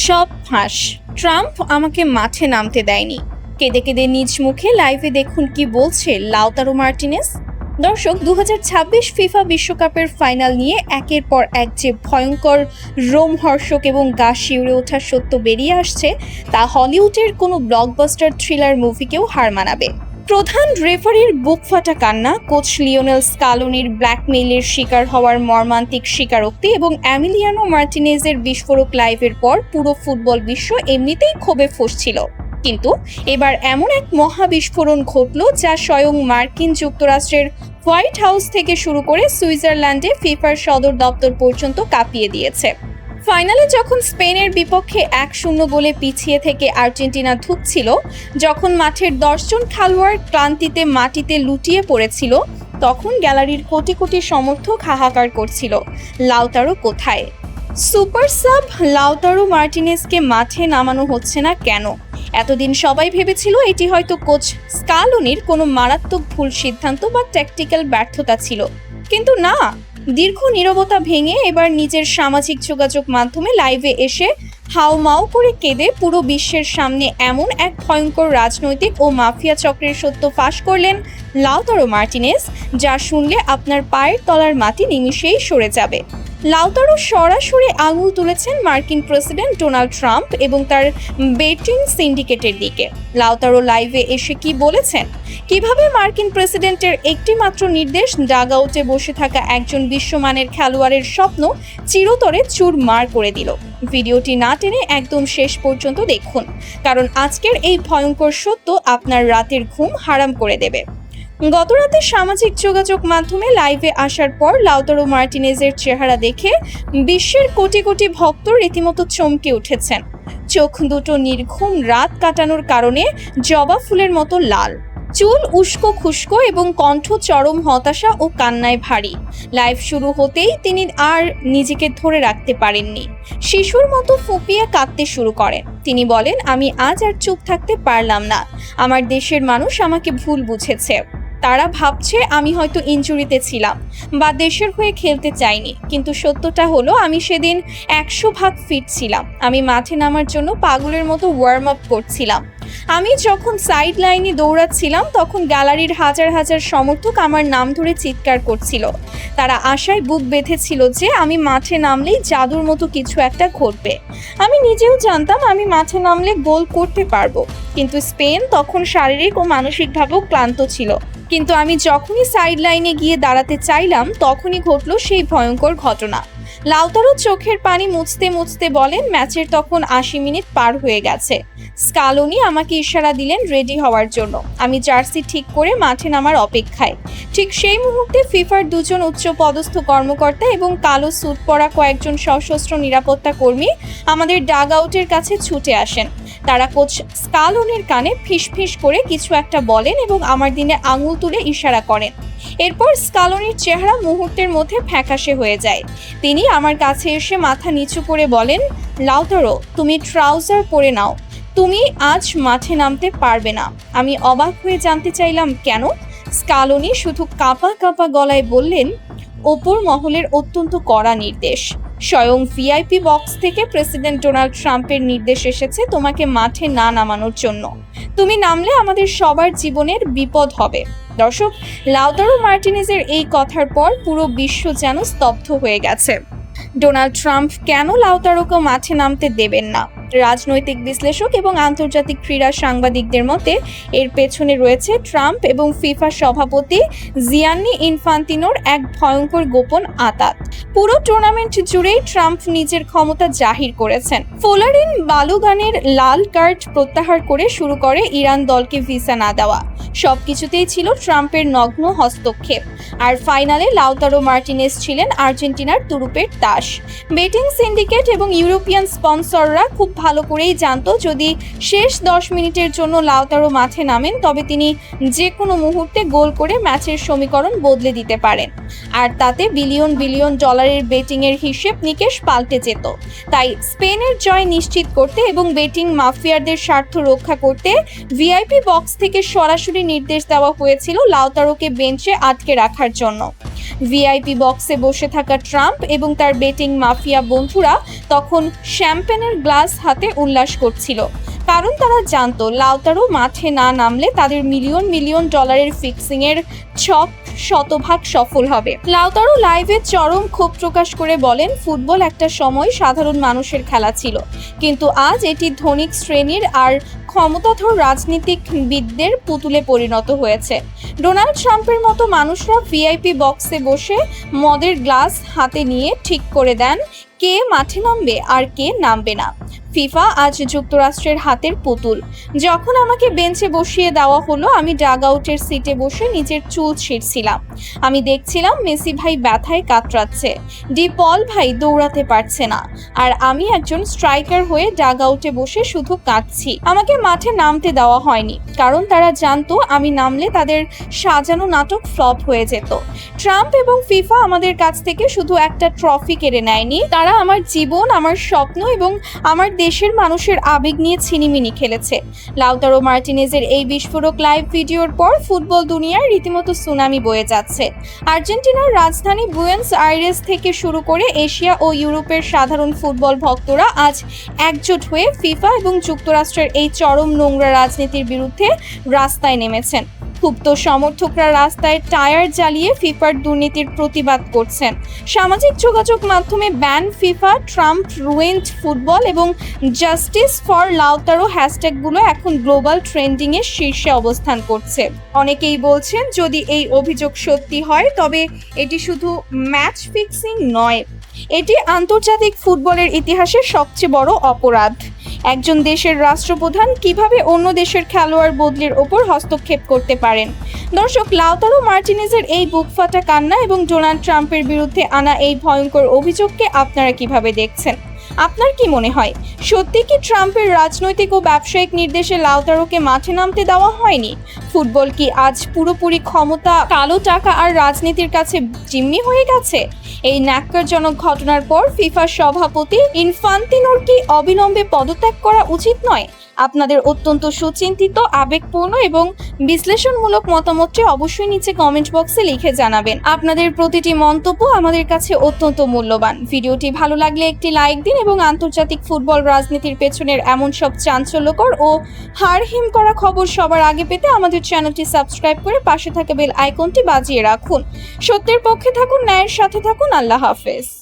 সব ফাঁস। ট্রাম্প আমাকে মাঠে নামতে দেয়নি। কেঁদে কেঁদে নিজ মুখে লাইভে দেখুন কি বলছে লাউতারো মার্টিনেজ। দর্শক, 2026 ফিফা বিশ্বকাপের ফাইনাল নিয়ে একের পর এক যে ভয়ঙ্কর, রোমহর্ষক এবং গা শিউরে ওঠার সত্য বেরিয়ে আসছে, তা হলিউডের কোনো ব্লকবাস্টার থ্রিলার মুভিকেও হার মানাবে। প্রধান রেফারির বুকফাটা কান্না, কোচ লিওনেল স্কালোনির ব্ল্যাকমেইলের শিকার হওয়ার মর্মান্তিক স্বীকারোক্তি এবং এমিলিয়ানো মার্টিনেজের বিস্ফোরক লাইভের পর পুরো ফুটবল বিশ্ব এমনিতেই ক্ষোভে ফুঁসছিল। কিন্তু এবার এমন এক মহাবিস্ফোরণ ঘটল যা স্বয়ং মার্কিন যুক্তরাষ্ট্রের হোয়াইট হাউস থেকে শুরু করে সুইজারল্যান্ডে ফিফার সদর দপ্তর পর্যন্ত কাঁপিয়ে দিয়েছে। ফাইনালে যখন স্পেনের বিপক্ষে 1-0 গোলে পিছিয়ে থেকে আর্জেন্টিনা ধুঁকছিল, যখন মাঠের 10 জন খেলোয়াড় ক্লান্তিতে মাটিতে লুটিয়ে পড়েছিল, তখন গ্যালারির কোটি কোটি সমর্থক হাহাকার করছিল, লাউতারো কোথায়? সুপার সাব লাউতারো মার্টিনেজকে মাঠে নামানো হচ্ছে না কেন? এতদিন সবাই ভেবেছিল এটি হয়তো কোচ স্কালোনির কোনো মারাত্মক ভুল সিদ্ধান্ত বা ট্যাকটিক্যাল ব্যর্থতা ছিল, কিন্তু না। দীর্ঘ নীরবতা ভেঙে এবার নিজের সামাজিক যোগাযোগ মাধ্যমে লাইভে এসে হাউমাউ করে কেঁদে পুরো বিশ্বের সামনে এমন এক ভয়ঙ্কর রাজনৈতিক ও মাফিয়া চক্রের সত্য ফাঁস করলেন লাউতারো মার্টিনেজ, যা শুনলে আপনার পায়ের তলার মাটি নিমিষেই সরে যাবে। লাউতারো সরাসরি আঙুল তুলেছেন মার্কিন প্রেসিডেন্ট ডোনাল্ড ট্রাম্প এবং তার বেটিং সিন্ডিকেটের দিকে। লাউতারো লাইভে এসে কি বলেছেন, কিভাবে মার্কিন প্রেসিডেন্টের একটি মাত্র নির্দেশ ডাগ আউটে বসে থাকা একজন বিশ্বমানের খেলোয়াড়ের স্বপ্ন চিরতরে চুরমার করে দিল। ভিডিওটি না টেনে একদম শেষ পর্যন্ত দেখুন, কারণ আজকের এই ভয়ঙ্কর সত্য আপনার রাতের ঘুম হারাম করে দেবে। গতরাতে সামাজিক যোগাযোগ মাধ্যমে লাইভে আসার পর লাউতারো মার্টিনেজের চেহারা দেখে বিশ্বের কোটি কোটি ভক্ত রীতিমতো চমকে উঠেছেন। চোখ দুটো নির্ঘুম রাত কাটানোর কারণে জবা ফুলের মতো লাল, চুল উস্কো খুস্কো এবং কণ্ঠ চরম হতাশা ও কান্নায় ভারী। লাইভ শুরু হতেই তিনি আর নিজেকে ধরে রাখতে পারেননি, শিশুর মতো ফুঁপিয়ে কাঁদতে শুরু করেন। তিনি বলেন, আমি আজ আর চুপ থাকতে পারলাম না। আমার দেশের মানুষ আমাকে ভুল বুঝেছে। তারা ভাবছে আমি হয়তো ইনজুরিতে ছিলাম বা দেশের হয়ে খেলতে চাইনি, কিন্তু সত্যটা হলো আমি সেদিন 100% ফিট ছিলাম। আমি মাঠে নামার জন্য পাগলের মতো ওয়ার্ম আপ করছিলাম। আমি যখন সাইড লাইনে দৌড়াচ্ছিলাম, তখন গ্যালারির হাজার হাজার সমর্থক আমার নাম ধরে চিৎকার করছিল। তারা আশায় বুক বেঁধেছিল যে আমি মাঠে নামলেই জাদুর মতো কিছু একটা ঘটবে। আমি নিজেও জানতাম আমি মাঠে নামলে গোল করতে পারবো, কিন্তু স্পেন তখন শারীরিক ও মানসিকভাবেও ক্লান্ত ছিল। কিন্তু আমি যখনই সাইড লাইনে গিয়ে দাঁড়াতে চাইলাম, তখনই ঘটলো সেই ভয়ঙ্কর ঘটনা। লাউতারো চোখের পানি মুছতে মুছতে বলেন, ম্যাচের তখন 80 মিনিট পার হয়ে গেছে। স্কালোনি আমাকে ইশারা দিলেন রেডি হওয়ার জন্য। আমি জার্সি ঠিক করে মাঠে নামার অপেক্ষায়। ঠিক সেই মুহূর্তে ফিফার 2 জন উচ্চ পদস্থ কর্মকর্তা এবং কালো স্যুট পরা কয়েকজন সশস্ত্র নিরাপত্তা কর্মী আমাদের ডাগ আউটের কাছে ছুটে আসেন। তারা কোচ স্কালোনির কানে ফিসফিস করে কিছু একটা বলেন এবং আমার দিকে আঙুল তুলে ইশারা করেন। এরপর স্কালোনির চেহারা মুহূর্তের মধ্যে ফ্যাকাশে হয়ে যায়। তিনি আমার কাছে এসে মাথা নিচু করে বলেন, লাউতারো, তুমি ট্রাউজার পরে নাও, তুমি আজ মাঠে নামতে পারবে না। আমি অবাক হয়ে জানতে চাইলাম কেন। স্কালোনি শুধু কাঁপা কাঁপা গলায় বললেন, ওপর মহলের অত্যন্ত কড়া নির্দেশ। স্বয়ং ভিআইপি বক্স থেকে প্রেসিডেন্ট ডোনাল্ড ট্রাম্পের নির্দেশ এসেছে তোমাকে মাঠে না নামানোর জন্য। তুমি নামলে আমাদের সবার জীবনের বিপদ হবে। দর্শক, লাউতারো মার্টিনেজের এই কথার পর পুরো বিশ্ব যেন স্তব্ধ হয়ে গেছে। ডোনাল্ড ট্রাম্প কেন লাউতারোকে মাঠে নামতে দেবেন না? রাজনৈতিক বিশ্লেষক এবং আন্তর্জাতিক ক্রীড়া সাংবাদিকদের মতে এর পেছনে রয়েছে ট্রাম্প এবং ফিফা সভাপতি জিয়ান্নি ইনফান্তিনোর এক ভয়ঙ্কর গোপন আঁতাত। পুরো টুর্নামেন্ট জুড়েই ট্রাম্প নিজের ক্ষমতা জাহির করেছেন। ফোলারিন বালুগানের লাল কার্ড প্রত্যাহার করে শুরু করে ইরান দলকে ভিসা না দেওয়া, সবকিছুতেই ছিল ট্রাম্পের নগ্ন হস্তক্ষেপ। আর ফাইনালে লাউতারো মার্টিনেজ ছিলেন আর্জেন্টিনার তুরুপের তাস। বেটিং সিন্ডিকেট এবং ইউরোপিয়ান স্পন্সররা খুব ভালো করেই জানতো যদি শেষ 10 মিনিটের জন্য লাউতারো মাঠে নামেন, তবে তিনি যে কোনো মুহূর্তে গোল করে ম্যাচের সমীকরণ বদলে দিতে পারেন। আর তাতে বিলিয়ন বিলিয়ন ডলারের বেটিংয়ের হিসেব নিকেশ পাল্টে যেত। তাই স্পেনের জয় নিশ্চিত করতে এবং বেটিং মাফিয়ারদের স্বার্থ রক্ষা করতে ভিআইপি বক্স থেকে সরাসরি নির্দেশ দেওয়া হয়েছিল লাউতারোকে বেঞ্চে আটকে রাখার জন্য। ভিআইপি বক্সে বসে থাকা ট্রাম্প এবং তার বেটিং মাফিয়া বন্ধুরা তখন শ্যাম্পেনের গ্লাস হাতে উল্লাস করছিল, কারণ তারা জানতো লাউতারো মাঠে না নামলে তাদের মিলিয়ন মিলিয়ন ডলারের ফিক্সিংয়ের ছক শতভাগ সফল হবে। লাউতারো লাইভে চরম ক্ষোভ প্রকাশ করে বলেন, ফুটবল একটা সময় সাধারণ মানুষের খেলা ছিল, কিন্তু আজ এটি ধনিক শ্রেণীর আর ক্ষমতাধর রাজনীতিকবিদদের পুতুলে পরিণত হয়েছে। ডোনাল্ড ট্রাম্পের মতো মানুষরা ভিআইপি বক্সে বসে মদের গ্লাস হাতে নিয়ে ঠিক করে দেন কে মাঠে নামবে আর কে নামবে না। ফিফা আজ যুক্তরাষ্ট্রের হাতের পুতুল। যখন আমাকে বেঞ্চে বসিয়ে দেওয়া হলো, আমি ডাগ আউটের সিটে বসে নিজের চুল ছিঁড়ছিলাম। আমি দেখছিলাম মেসি ভাই ব্যথায় কাতরাচ্ছে, ডি পল ভাই দৌড়াতে পারছে না, আর আমি একজন স্ট্রাইকার হয়ে ডাগ আউটে বসে শুধু কাঁদছি। আমাকে মাঠে নামতে দেওয়া হয়নি, কারণ তারা জানতো আমি নামলে তাদের সাজানো নাটক ফ্লপ হয়ে যেত। ট্রাম্প এবং ফিফা আমাদের কাছ থেকে শুধু একটা ট্রফি কেড়ে নেয়নি, তারা আমার জীবন, আমার স্বপ্ন এবং আমার দেশের মানুষের আবেগ নিয়ে ছিনিমিনি খেলেছে। লাউতারো মার্টিনেজের এই বিস্ফোরক লাইভ ভিডিওর পর ফুটবল দুনিয়ার রীতিমতো সুনামি বয়ে যাচ্ছে। আর্জেন্টিনার রাজধানী বুয়েন্স আইরেস থেকে শুরু করে এশিয়া ও ইউরোপের সাধারণ ফুটবল ভক্তরা আজ একজোট হয়ে ফিফা এবং যুক্তরাষ্ট্রের এই চরম নোংরা রাজনীতির বিরুদ্ধে রাস্তায় নেমেছেন। ক্ষুব্ধ সমর্থকরা রাস্তায় টায়ার জ্বালিয়ে ফিফার দুর্নীতির প্রতিবাদ করছেন। সামাজিক যোগাযোগ মাধ্যমে ban FIFA, Trump ruined football এবং জাস্টিস ফর লাউতারো হ্যাশট্যাগুলো এখন গ্লোবাল ট্রেন্ডিংয়ের শীর্ষে অবস্থান করছে। অনেকেই বলছেন, যদি এই অভিযোগ সত্যি হয় তবে এটি শুধু ম্যাচ ফিক্সিং নয়, এটি আন্তর্জাতিক ফুটবলের ইতিহাসে সবচেয়ে বড় অপরাধ। একজন দেশের রাষ্ট্রপ্রধান কিভাবে অন্য দেশের খেলোয়াড় বদলির ওপর হস্তক্ষেপ করতে পারেন? দর্শক, লাউতারো মার্টিনেজের এই বুকফাটা কান্না এবং ডোনাল্ড ট্রাম্পের বিরুদ্ধে আনা এই ভয়ঙ্কর অভিযোগকে আপনারা কিভাবে দেখছেন? আপনার কি মনে হয়, সত্যি কি ট্রাম্পের রাজনৈতিক ও ব্যবসায়িক নির্দেশে লাউতারোকে মাঠে নামতে দেওয়া হয়নি? ফুটবল কি আজ পুরোপুরি ক্ষমতা, কালো টাকা আর রাজনীতির কাছে জিম্মি হয়ে গেছে? এই ন্যাক্কারজনক ঘটনার পর ফিফার সভাপতি ইনফান্তিনোর কি অবিলম্বে পদত্যাগ করা উচিত নয়? আপনাদের অত্যন্ত সুচিন্তিত, আবেগপূর্ণ এবং বিশ্লেষণমূলক মতামতটি অবশ্যই নিচে কমেন্ট বক্সে লিখে জানাবেন। আপনাদের প্রতিটি মন্তব্য আমাদের কাছে অত্যন্ত মূল্যবান। ভিডিওটি ভালো লাগলে একটি লাইক দিন এবং আন্তর্জাতিক ফুটবল রাজনীতির পেছনের এমন সব চাঞ্চল্যকর ও হাড়হিম করা খবর সবার আগে পেতে আমাদের চ্যানেলটি সাবস্ক্রাইব করে পাশে থাকা বেল আইকনটি বাজিয়ে রাখুন। সত্যের পক্ষে থাকুন, ন্যায়ের সাথে থাকুন। আল্লাহ হাফেজ।